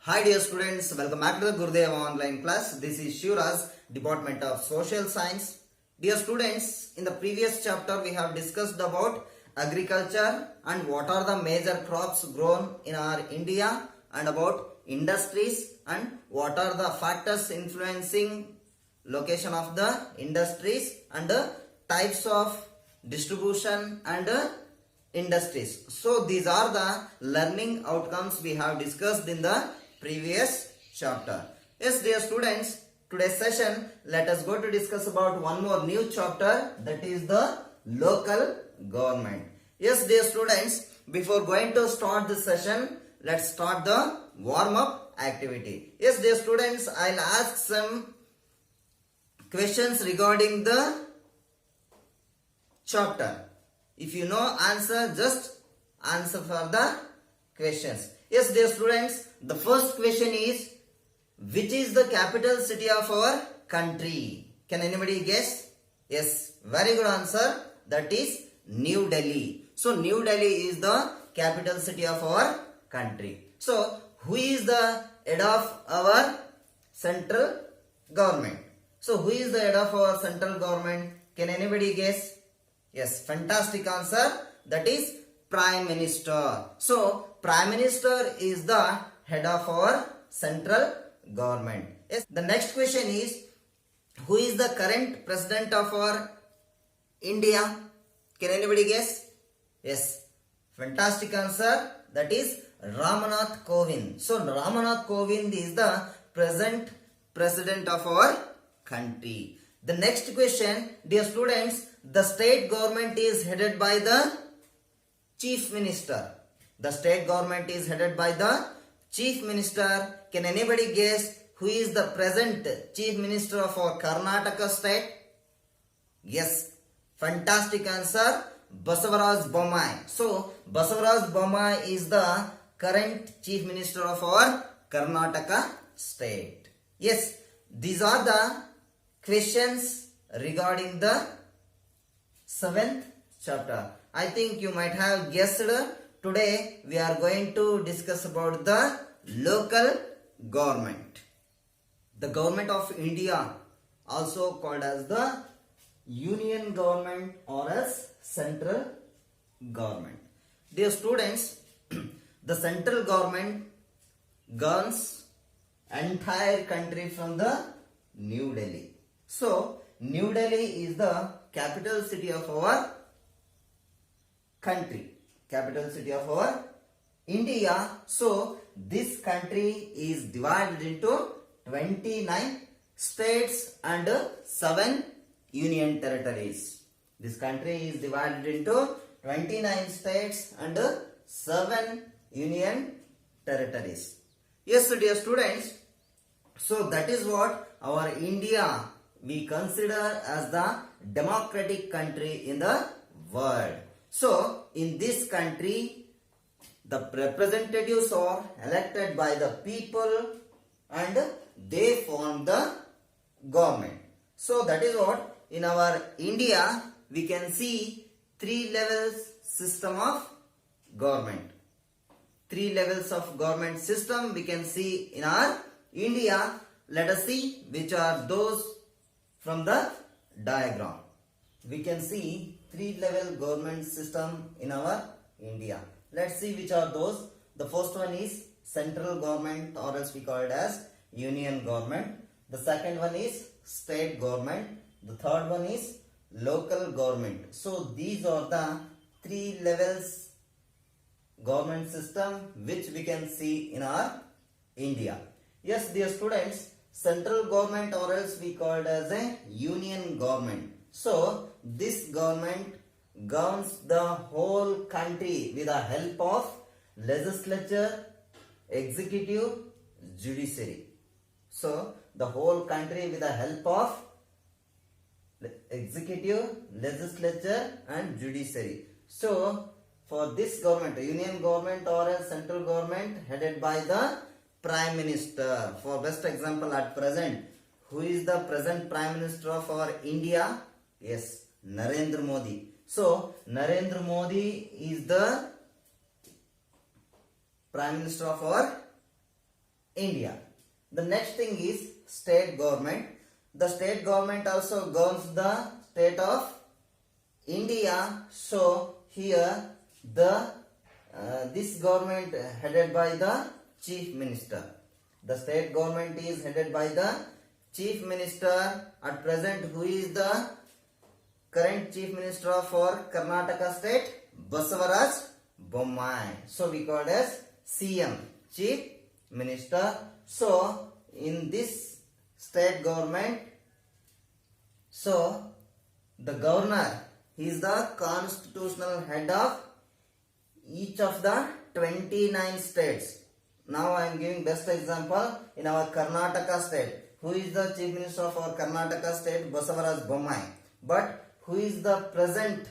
Hi dear students, welcome back to the Gurudeva online class. This is Shivras, Department of Social Science. Dear students, in the previous chapter we have discussed about agriculture and what are the major crops grown in our India and about industries and what are the factors influencing location of the industries and the types of distribution and industries. So these are the learning outcomes we have discussed in the previous chapter. Yes dear students, today's session let us go to discuss about one more new chapter, that is the local government. Yes dear students, before going to start this session, let's start the warm up activity. Yes dear students, I'll ask some questions regarding the chapter. If you know answer, just answer for the questions. Yes dear students, the first question is, which is the capital city of our country? Can anybody guess? Yes, very good answer. That is New Delhi. So New Delhi is the capital city of our country. So who is the head of our central government? So who is the head of our central government? Can anybody guess? Yes, fantastic answer. That is Prime Minister. So Prime Minister is the head of our central government. Yes. The next question is, who is the current president of our India? Can anybody guess? Yes, fantastic answer. That is Ramnath Kovind. So Ramnath Kovind is the present president of our country. The next question, dear students, the state government is headed by the chief minister. The state government is headed by the chief minister. Can anybody guess who is the present chief minister of our Karnataka state? Yes, fantastic answer, Basavaraj Bommai. So Basavaraj Bommai is the current chief minister of our Karnataka state. Yes, these are the questions regarding the 7th chapter. I think you might have guessed. Today we are going to discuss about the local government. The government of India, also called as the union government or as central government. Dear students, the central government governs entire country from the New Delhi. So New Delhi is the capital city of our country, capital city of our India. So this country is divided into 29 states and 7 union territories. This country is divided into 29 states and 7 union territories. Yes dear students, so that is what our India we consider as the democratic country in the world. So in this country, the representatives are elected by the people and they form the government. So that is what in our India we can see 3 levels system of government. 3 levels of government system we can see in our India. Let us see which are those from the diagram. We can see 3-level government system in our India. Let's see which are those. The first one is central government, or else we call it as union government. The second one is state government. The third one is local government. So these are the 3 levels government system which we can see in our India. Yes dear students, central government or else we call it as a union government. So this government governs the whole country with the help of legislature, executive, judiciary. So the whole country with the help of executive, legislature and judiciary. So for this government, union government or a central government headed by the Prime Minister. For best example at present, who is the present Prime Minister of our India? Yes, Narendra Modi. So Narendra Modi is the Prime Minister of our India. The next thing is state government. The state government also governs the state of India. So here the this government headed by the chief minister. The state government is headed by the chief minister. At present, who is the current chief minister for Karnataka state? Basavaraj Bommai. So we call it as CM, chief minister. So in this state government, so the governor, he is the constitutional head of each of the 29 states. Now I am giving best example in our Karnataka state. Who is the chief minister of our Karnataka state? Basavaraj Bommai. But who is the present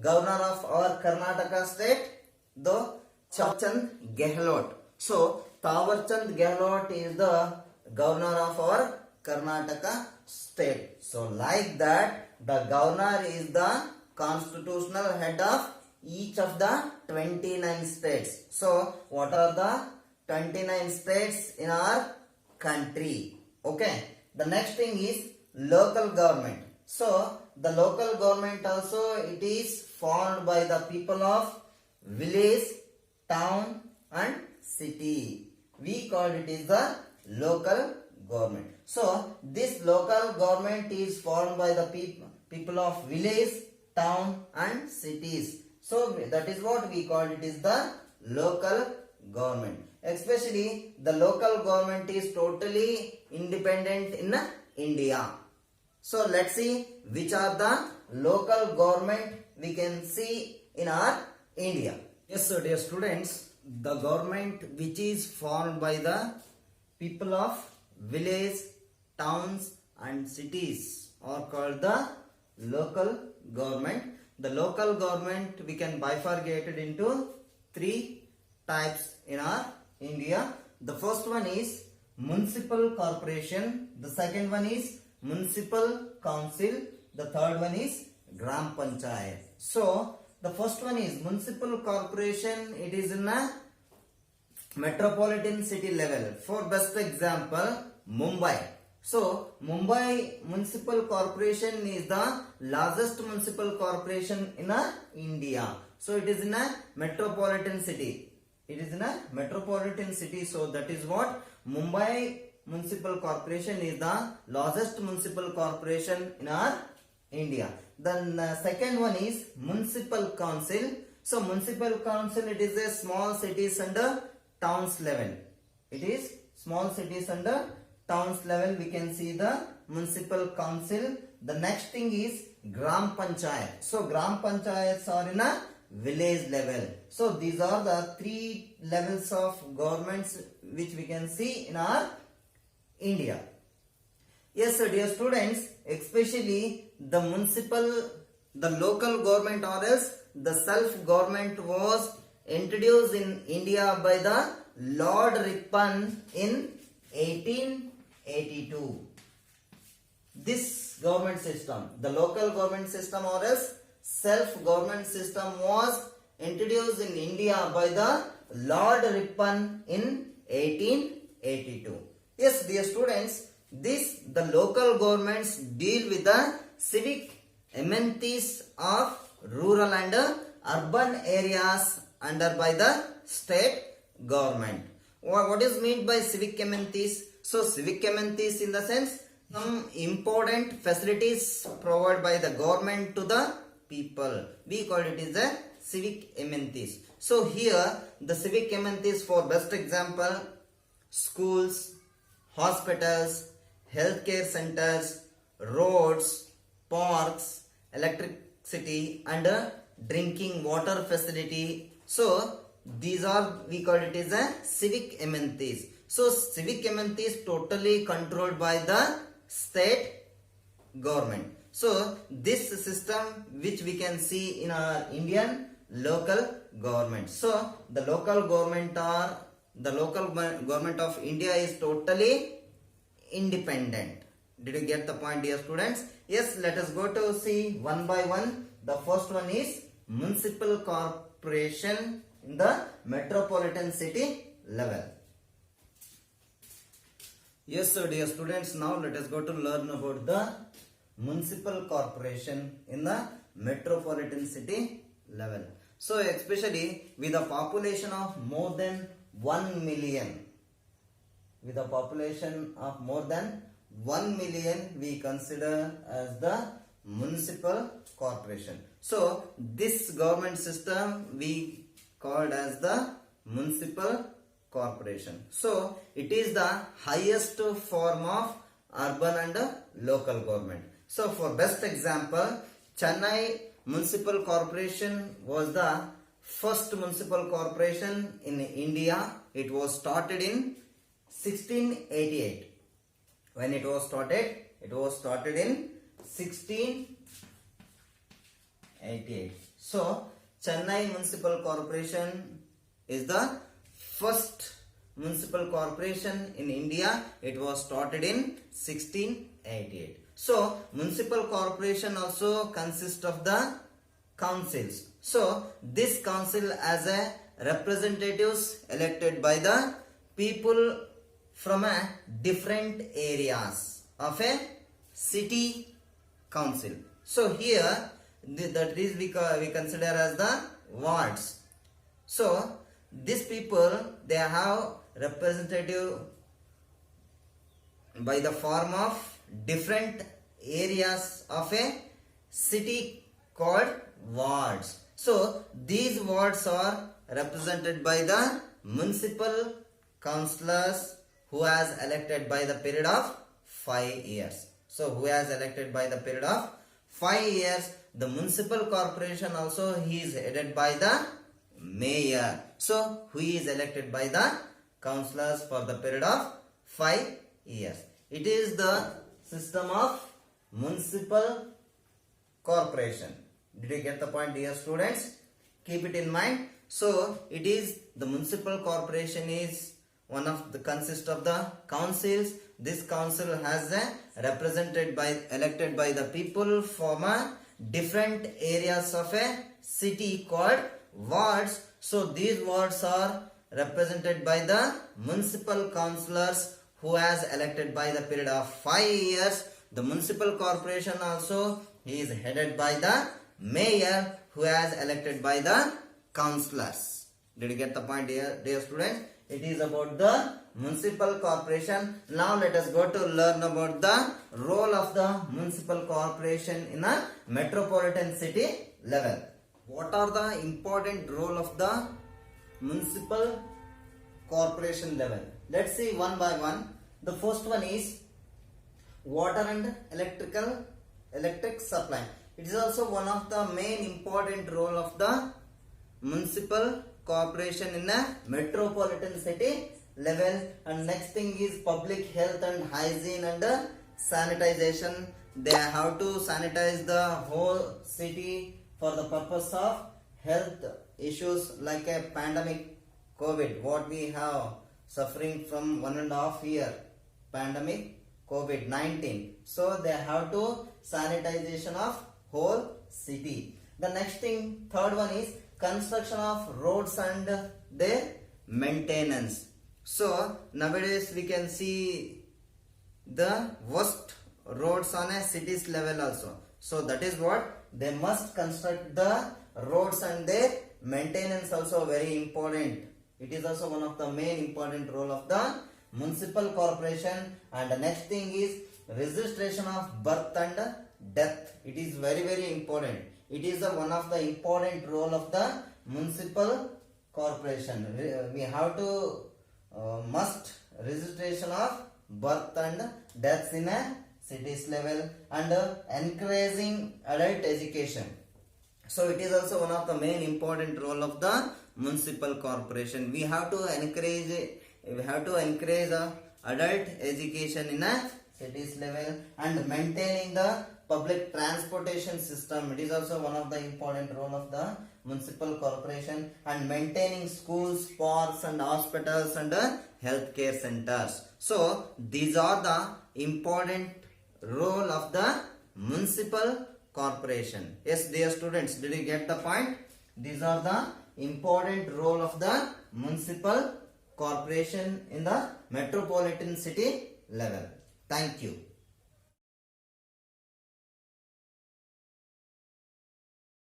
governor of our Karnataka state? The Tawarchand Gehlot. So Tawarchand Gehlot is the governor of our Karnataka state. So like that, the governor is the constitutional head of each of the 29 states. So what are the 29 states in our country? Okay. The next thing is local government. So the local government also, it is formed by the people of village, town and city. We call it is the local government. So this local government is formed by the people of village, town and cities. So that is what we call it is the local government. Especially the local government is totally independent in India. So let's see which are the local government we can see in our India. Yes, so dear students, the government which is formed by the people of village, towns and cities are called the local government. The local government we can bifurcate it into three types in our India. The first one is municipal corporation. The second one is municipal council. The third one is Gram Panchayat. So the first one is municipal corporation. It is in a metropolitan city level. For best example, Mumbai. So Mumbai Municipal Corporation is the largest municipal corporation in India. So it is in a metropolitan city. It is in a metropolitan city. So that is what Mumbai Municipal Corporation is the largest municipal corporation in our India. Then the second one is Municipal Council. So Municipal Council, it is a small cities under towns level. It is small cities under towns level. We can see the Municipal Council. The next thing is Gram Panchayat. So Gram Panchayats are in a village level. So these are the three levels of governments which we can see in our India. Yes, so dear students, especially the local government or else the self-government was introduced in India by the Lord Ripon in 1882. This government system, the local government system or else self-government system was introduced in India by the Lord Ripon in 1882. Yes, dear students, the local governments deal with the civic amenities of rural and urban areas under by the state government. What is meant by civic amenities? So civic amenities in the sense some important facilities provided by the government to the people. We call it is the civic amenities. So here the civic amenities, for best example, schools, hospitals, healthcare centers, roads, parks, electricity and drinking water facility. So these are, we call it as a civic amenities. So civic amenities totally controlled by the state government. So this system which we can see in our Indian local government. So the local government of India is totally independent. Did you get the point, dear students? Yes, let us go to see one by one. The first one is municipal corporation in the metropolitan city level. Yes, so dear students, now let us go to learn about the municipal corporation in the metropolitan city level. So especially with a population of more than 1 million, with a population of more than 1 million, we consider as the municipal corporation. So this government system we called as the municipal corporation. So it is the highest form of urban and local government. So for best example, Chennai Municipal Corporation was the first municipal corporation in India. It was started in 1688. When it was started in 1688. So Chennai Municipal Corporation is the first municipal corporation in India. It was started in 1688. So municipal corporation also consists of the councils. So this council as a representatives elected by the people from a different areas of a city council. So here that is we consider as the wards. So these people, they have representative by the form of different areas of a city called wards. So these wards are represented by the municipal councillors who has elected by the period of 5 years. So who has elected by the period of 5 years. The municipal corporation also he is headed by the mayor. So who is elected by the councillors for the period of 5 years. It is the system of municipal corporation. Did you get the point, dear students? Keep it in mind. So it is the municipal corporation is one of the consist of the councils. This council has a represented by elected by the people from a different areas of a city called wards. So these wards are represented by the municipal councillors who has elected by the period of 5 years. The municipal corporation also is headed by the mayor who has elected by the councillors. Did you get the point, dear students? It is about the municipal corporation. Now let us go to learn about the role of the municipal corporation in a metropolitan city level. What are the important role of the municipal corporation level? Let's see one by one. The first one is water and electric supply. It is also one of the main important role of the municipal corporation in a metropolitan city level. And next thing is public health and hygiene and sanitization. They have to sanitize the whole city for the purpose of health issues like a pandemic COVID, what we have suffering from 1.5 year pandemic COVID-19. So they have to sanitization of whole city. The next thing, third one is construction of roads and their maintenance. So nowadays we can see the worst roads on a city's level also. So that is what they must construct the roads and their maintenance also very important. It is also one of the main important role of the municipal corporation. And the next thing is registration of birth and death. It is very important. It is one of the important role of the municipal corporation. We have to must registration of birth and deaths in a cities level and encouraging adult education. So it is also one of the main important role of the municipal corporation. We have to encourage adult education in a cities level and maintaining the public transportation system. It is also one of the important role of the municipal corporation, and maintaining schools, parks and hospitals and healthcare centers. So these are the important role of the municipal corporation. Yes, dear students, did you get the point? These are the important role of the municipal corporation in the metropolitan city level. Thank you.